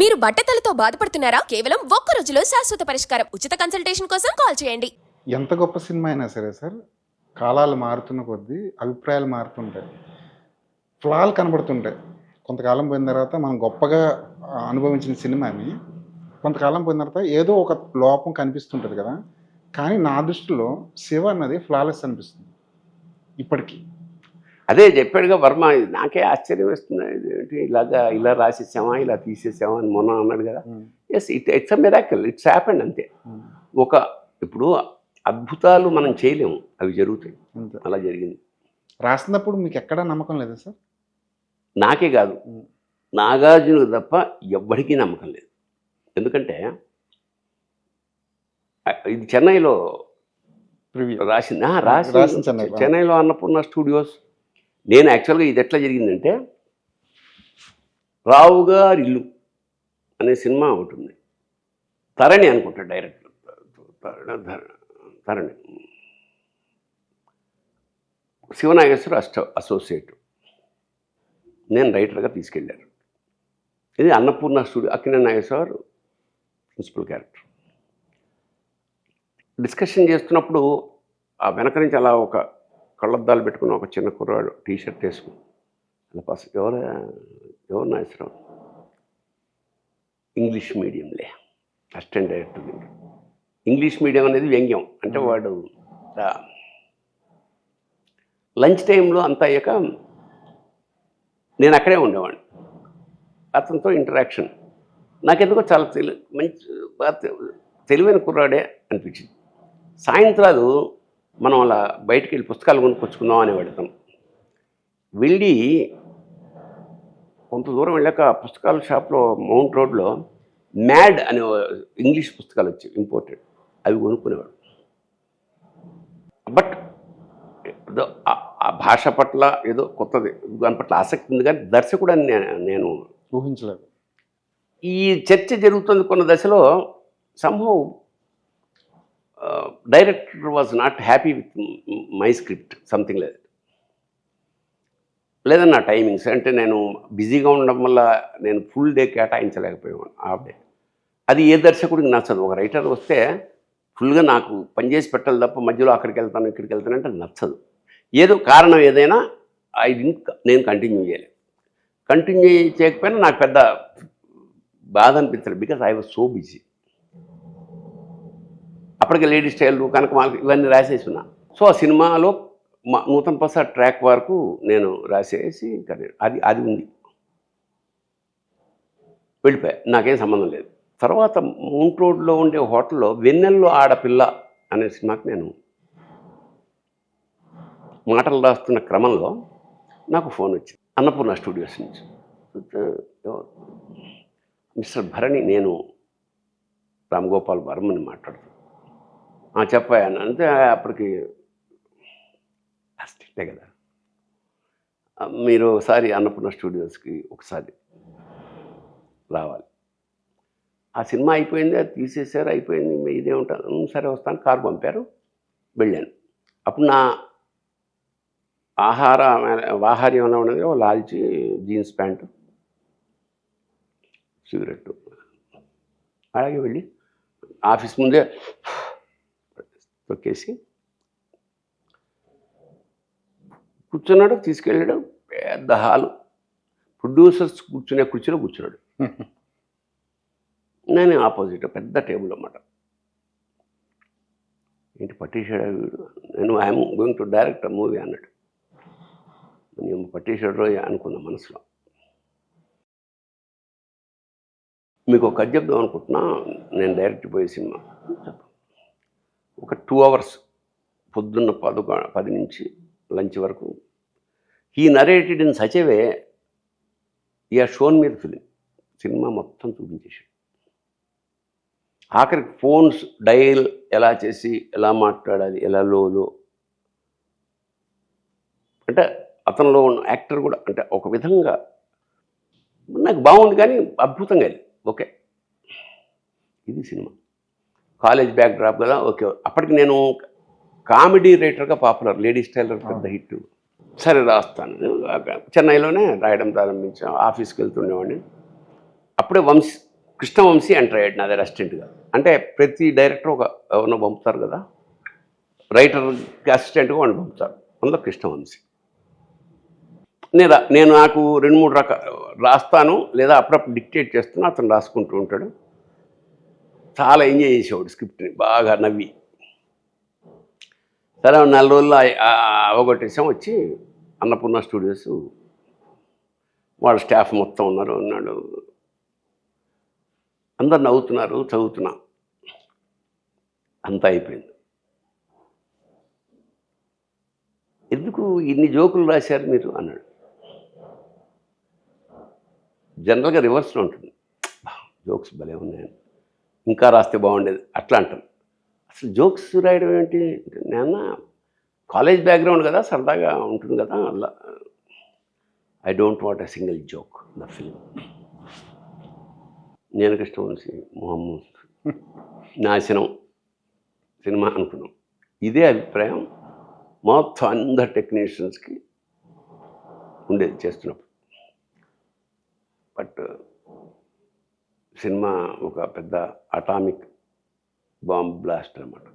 మీరు బట్టతలతో బాధపడుతున్నారా? కేవలం ఒక్క రోజులో శాశ్వత పరిష్కారం. ఉచిత కన్సల్టేషన్ కోసం కాల్ చేయండి. ఎంత గొప్ప సినిమా అయినా సరే సార్, కాలాలు మారుతున్న కొద్దీ అభిప్రాయాలు మారుతుంటాయి, ఫ్లాలు కనబడుతుంటాయి. కొంతకాలం పోయిన తర్వాత మనం గొప్పగా అనుభవించిన సినిమాని కొంతకాలం పోయిన తర్వాత ఏదో ఒక లోపం కనిపిస్తుంటుంది కదా. కానీ నా దృష్టిలో శివ అన్నది ఫ్లాలెస్ అనిపిస్తుంది ఇప్పటికీ. అదే చెప్పాడుగా వర్మ. నాకే ఆశ్చర్యం వేస్తుంది, ఏంటి ఇలా రాసేసామా, ఇలా తీసేసామా అని మొన్న అన్నాడు కదా. Yes, it's a miracle, it's happened అంతే. ఇప్పుడు అద్భుతాలు మనం చేయలేము, అవి జరుగుతాయి. అలా జరిగింది. రాసినప్పుడు మీకు ఎక్కడా నమ్మకం లేదా సార్? నాకే కాదు, నాగార్జునకు తప్ప ఎవ్వడికీ నమ్మకం లేదు. ఎందుకంటే ఇది చెన్నైలో రాసింది చెన్నైలో అన్నపూర్ణ స్టూడియోస్. నేను యాక్చువల్గా ఇది ఎట్లా జరిగిందంటే, రావు గారి ఇల్లు అనే సినిమా ఒకటి ఉంది, తరణి అనుకుంటా డైరెక్టర్, తరణి, శివనాగేశ్వర అసోసియేట్, నేను రైటర్గా తీసుకెళ్ళారు. ఇది Annapurna studio, Akkineni Nageswar principal character. Discussion చేస్తున్నప్పుడు ఆ వెనక నుంచి అలా ఒక కళ్ళద్దాలు పెట్టుకుని ఒక చిన్న కుర్రాడు టీషర్ట్ వేసుకుని అలా ఎవరు నాగేశ్వరరావు, ఇంగ్లీష్ మీడియంలే, అసిస్టెంట్ డైరెక్టర్. ఇంగ్లీష్ మీడియం అనేది వ్యంగ్యం అంటే వాడు. లంచ్ టైంలో అంతా అయ్యాక నేను అక్కడే ఉండేవాడిని, అతనితో ఇంటరాక్షన్. నాకెందుకో చాలా మంచి తెలివైన కుర్రాడే అనిపించింది. సాయంత్రాలు మనం అలా బయటికి వెళ్ళి పుస్తకాలు కొనుక్కొచ్చుకుందాం అని పెడతాం. వెళ్ళి కొంత దూరం వెళ్ళాక పుస్తకాల షాప్లో మౌంట్ రోడ్లో మ్యాడ్ అనే ఇంగ్లీష్ పుస్తకాలు వచ్చాయి, ఇంపోర్టెడ్, అవి కొనుక్కునేవాడు. బట్ ఏదో ఆ భాష పట్ల ఏదో కొత్తది, దాని పట్ల ఆసక్తి ఉంది, కానీ దర్శకుడు అని నేను ఊహించలేదు. ఈ చర్చ జరుగుతుంది కొన్న దశలో somehow director was not happy with my script, something లేదు లేదా నా టైమింగ్స్. అంటే నేను బిజీగా ఉండడం వల్ల నేను ఫుల్ డే కేటాయించలేకపోయాను, హాఫ్ డే. అది ఏ దర్శకుడికి నచ్చదు. ఒక రైటర్ వస్తే ఫుల్గా నాకు పనిచేసి పెట్టాలి తప్ప మధ్యలో అక్కడికి వెళ్తాను ఇక్కడికి వెళ్తాను అంటే నచ్చదు. ఏదో కారణం ఏదైనా నేను కంటిన్యూ చేయలేదు. కంటిన్యూ చేయకపోయినా నాకు పెద్ద బాధ అనిపించలేదు, because I was so busy. అప్పటికే లేడీ స్టైల్, కనకమాల ఇవన్నీ రాసేసి ఉన్నా. సో ఆ సినిమాలో నూతన్ ప్రసాద్ ట్రాక్ వరకు నేను రాసేసి అది ఉంది, వెళ్ళిపోయా, నాకేం సంబంధం లేదు. తర్వాత మౌంట్ రోడ్లో ఉండే హోటల్లో వెన్నెల్లో ఆడపిల్ల అనే సినిమాకి నేను మాటలు రాస్తున్న క్రమంలో నాకు ఫోన్ వచ్చింది అన్నపూర్ణ స్టూడియోస్ నుంచి. మిస్టర్ భరణి, నేను రామ్ గోపాల్ వర్మని మాట్లాడుతున్నాను. చెప్పాను అంతే. అప్పటికి అస్టే కదా, మీరు ఒకసారి అన్నపూర్ణ స్టూడియోస్కి ఒకసారి రావాలి. ఆ సినిమా అయిపోయింది, అది తీసేశారు, అయిపోయింది, ఇదే ఉంటాను, సరే వస్తాను, కారు పంపారు, వెళ్ళాను. అప్పుడు నా ఆహార్యం ఏమైనా ఉన్నది, లాల్చి జీన్స్ ప్యాంటు, సిగరెట్టు, అలాగే వెళ్ళి ఆఫీస్ ముందే తొక్కేసి కూర్చున్నాడు. తీసుకెళ్ళాడు, పెద్ద హాలు, ప్రొడ్యూసర్స్ కూర్చునే కుర్చీలో కూర్చున్నాడు. నేను ఆపోజిట్ పెద్ద టేబుల్ అన్నమాట. ఏంటి పట్టేశాడు వీడు, నేను I'm going to direct a movie అన్నాడు. నేను పట్టేశాడు అనుకున్నా మనసులో. మీకు ఒక కథ చెప్దాం అనుకుంటున్నా, నేను డైరెక్ట్ పోయే సినిమా ఒక 2 hours, పొద్దున్న 10 నుంచి లంచ్ వరకు. He narrated in such a way, he are shown me the film, సినిమా మొత్తం చూపించేసాడు. ఆఖరికి ఫోన్స్ డయల్ ఎలా చేసి ఎలా మాట్లాడాలి, ఎలా లోలో, అంటే అతనిలో ఉన్న యాక్టర్ కూడా, అంటే ఒక విధంగా నాకు బాగుంది, కానీ అద్భుతంగా అది. ఓకే, ఇది సినిమా. కాలేజ్ బ్యాక్ డ్రాప్ కదా, ఓకే. అప్పటికి నేను కామెడీ రైటర్గా పాపులర్, లేడీ స్టైలర్ పెద్ద హిట్. సరే చెన్నైలోనే రాయడం ప్రారంభించాను, ఆఫీస్కి వెళ్తుండేవాడిని. అప్పుడే కృష్ణవంశీ ఎంటర్ అయ్యాడు నాది అసిస్టెంట్గా. అంటే ప్రతి డైరెక్టర్ ఒక ఎవరినో పంపుతారు కదా, రైటర్కి అసిస్టెంట్గా వాడిని పంపుతారు. అందులో కృష్ణవంశీ. నేను నాకు 2-3 రకాలు రాస్తాను, లేదా అప్పుడప్పుడు డిక్టేట్ చేస్తున్నా, అతను రాసుకుంటూ ఉంటాడు. చాలా ఎంజాయ్ చేసేవాడు స్క్రిప్ట్ని, బాగా నవ్వి. సరే 4 రోజుల్లో అవగొట్టేసాం. వచ్చి అన్నపూర్ణ స్టూడియోస్ వాళ్ళ స్టాఫ్ మొత్తం ఉన్నాడు. అందరు నవ్వుతున్నారు, చదువుతున్నా. అంతా అయిపోయింది. ఎందుకు ఇన్ని జోకులు రాశారు మీరు అన్నాడు. జనరల్గా రివర్స్లో ఉంటుంది, జోక్స్ భలే ఉన్నాయని, ఇంకా రాస్తే బాగుండేది అట్లా అంటాం. అసలు జోక్స్ రాయడం ఏంటి? నేను కాలేజ్ బ్యాక్గ్రౌండ్ కదా, సరదాగా ఉంటుంది కదా. అలా I don't want a single joke the film. నేను కృష్ణవంశీ మొహమ్మద్ నాశనం సినిమా అనుకున్నాం. ఇదే అభిప్రాయం మొత్తం అందరు టెక్నీషియన్స్కి ఉండేది చేస్తున్నప్పుడు. బట్ సినిమా ఒక పెద్ద అటామిక్ బాంబ్ బ్లాస్ట్ అన్నమాట.